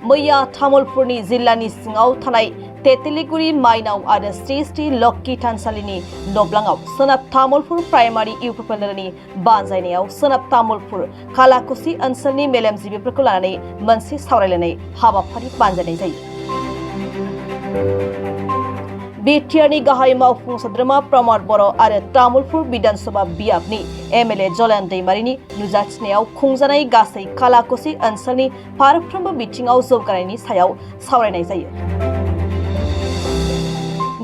मैया तामुलपुरनि जिल्लानि सिङाव थानाय तेतिलिगुरि माइनाव आरो श्री श्री लक्की थानसालिनि नब्लाङाव सोनाब तामुलपुर प्राइमारि इउपिपिएलनि बानजायनायाव सोनाब तामुलपुर खालाकुसि ओनसोलनि मेलेमजिबिफोरखौ लानानै मोनसे सावरायलायनाय हाबाफारि बानजायनाय जायो। बिटिआरनि गाहाय मावफुं सोद्रोमा प्रमद बर' आरो तामुलपुर विधानसभा बियाबनि एमएलए जलेन दैमारिनि नुजाथिनायाव खुंजानाय गासै खालाकुसि ओनसोलनि फारफ्रोमबो बिथिङाव जौगानायनि सायाव सावरायनाय जायो।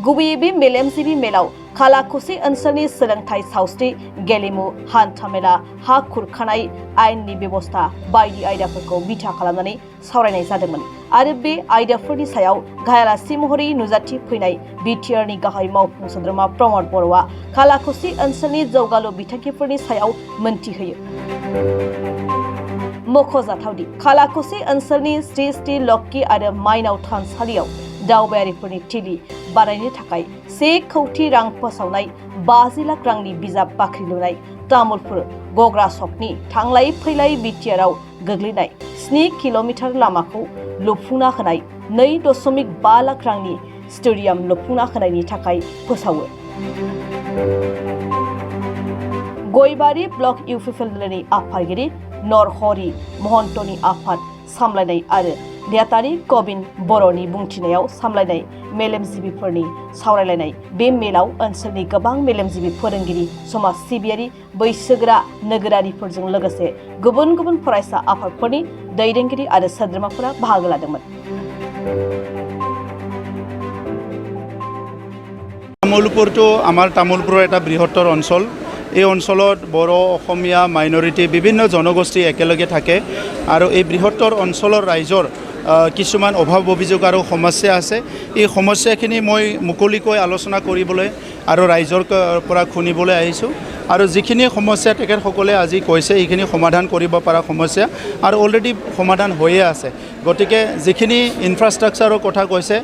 गुबैयै बे मेलेमजिबि मेलाव खालाकुसि ओनसोलनि सोलोंथाइ सावस्रि गेलेमु हान्थामेला हा खुरखानाय आयेननि बेबस्था बायदि आयदाफोरखौ बिथा खालामनानै सावरायनाय जादोंमोन आरो बे आयदाफोरनि सायाव गाहायालासि महरै नुजाथि फैनाय बिटिआरनि गाहाय मावफुं सोद्रोमा प्रमद बर'आ खालाकुसि ओनसोलनि जौगालु बिथांखिफोरनि सायाव मोनथिहोयो। मख'जाथावदि खालाकुसि ओनसोलनि श्री श्री लक्की आरो माइनाव थानसालियाव दावबायारिफोरनि थिलि बानायनो थाखाय 1 कौटि रां फोसावनाय 50 लाख रांनि बिजाब बाख्रि लुनाय तामुलपुर गग्रा सकनि थांलाय फैलाय बिटिआरआव गोग्लैनाय 7 किल'मिटार लामाखौ लुफुंना होनाय 2.5 लाख रांनि स्टेडियाम लुफुंना होनायनि थाखाय फोसावो। गयबारि ब्लक इउपिपिएलनि आफादगिरि नरहरि महन्तनि आफाद सामलायनाय आरो नेहाथारि कबिन बर'नि बुंथिनायाव सामलायनाय मेलेमजिबिफोरनि सावरायलायनाय बे मेलाव ओनसोलनि गोबां मेलेमजिबि फोरोंगिरि समाज सिबियारि बैसोगोरा नोगोरारिफोरजों लोगोसे गुबुन गुबुन फरायसा आफादफोरनि दैदेनगिरि आरो सोद्रोमाफोरा बाहागो लादोंमोन। तामुलपुरটো আমাৰ তামুলপুৰৰ এটা বৃহত্তৰ অঞ্চল। এই অঞ্চলত বড়ো অসমীয়া মাইনৰিটি বিভিন্ন জনগোষ্ঠী একেলগে থাকে আৰু এই বৃহত্তৰ অঞ্চলৰ ৰাইজৰ কিছুমান অভাৱ অভিযোগ আৰু সমস্যা আছে। এই সমস্যাখিনি মই মুকলিকৈ আলোচনা কৰিবলৈ আৰু ৰাইজৰ পৰা শুনিবলৈ আহিছোঁ আৰু যিখিনি সমস্যা তেখেতসকলে আজি কৈছে এইখিনি সমাধান কৰিব পৰা সমস্যা আৰু অলৰেডি সমাধান হৈয়ে আছে। গতিকে যিখিনি ইনফ্ৰাষ্ট্ৰাকচাৰৰ কথা কৈছে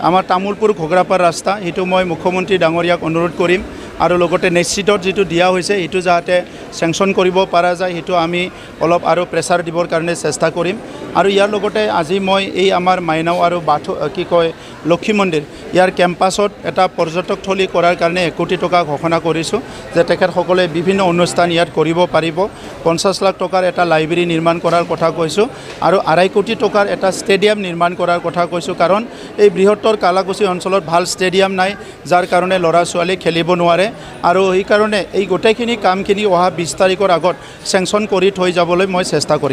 আমাৰ তামুলপুৰ ঘগ্ৰাপাৰ ৰাস্তা সেইটো মই মুখ্যমন্ত্ৰী ডাঙৰীয়াক অনুৰোধ কৰিম আৰু লগতে নিশ্চিতত যিটো দিয়া হৈছে সেইটো যাতে চেংচন কৰিব পৰা যায় সেইটো আমি অলপ আৰু প্ৰেছাৰ দিবৰ কাৰণে চেষ্টা কৰিম আৰু ইয়াৰ লগতে আজি মই এই আমাৰ মাইনাও আৰু বাথৌ কি কয় লক্ষ্মী মন্দিৰ ইয়াৰ কেম্পাছত এটা পৰ্যটকথলী কৰাৰ কাৰণে 1 কোটি টকা ঘোষণা কৰিছোঁ যে তেখেতসকলে বিভিন্ন অনুষ্ঠান ইয়াত কৰিব পাৰিব। 50 লাখ টকাৰ এটা লাইব্ৰেৰী নিৰ্মাণ কৰাৰ কথা কৈছোঁ আৰু 2.5 কোটি টকাৰ এটা ষ্টেডিয়াম নিৰ্মাণ কৰাৰ কথা কৈছোঁ কাৰণ এই বৃহত্তৰ কালাকুচি অঞ্চলত ভাল ষ্টেডিয়াম নাই যাৰ কাৰণে ল'ৰা ছোৱালী খেলিব নোৱাৰে আৰু সেইকাৰণে এই গোটেইখিনি কামখিনি অহা 20 তাৰিখৰ আগত চেংচন কৰি থৈ যাবলৈ মই চেষ্টা কৰিম।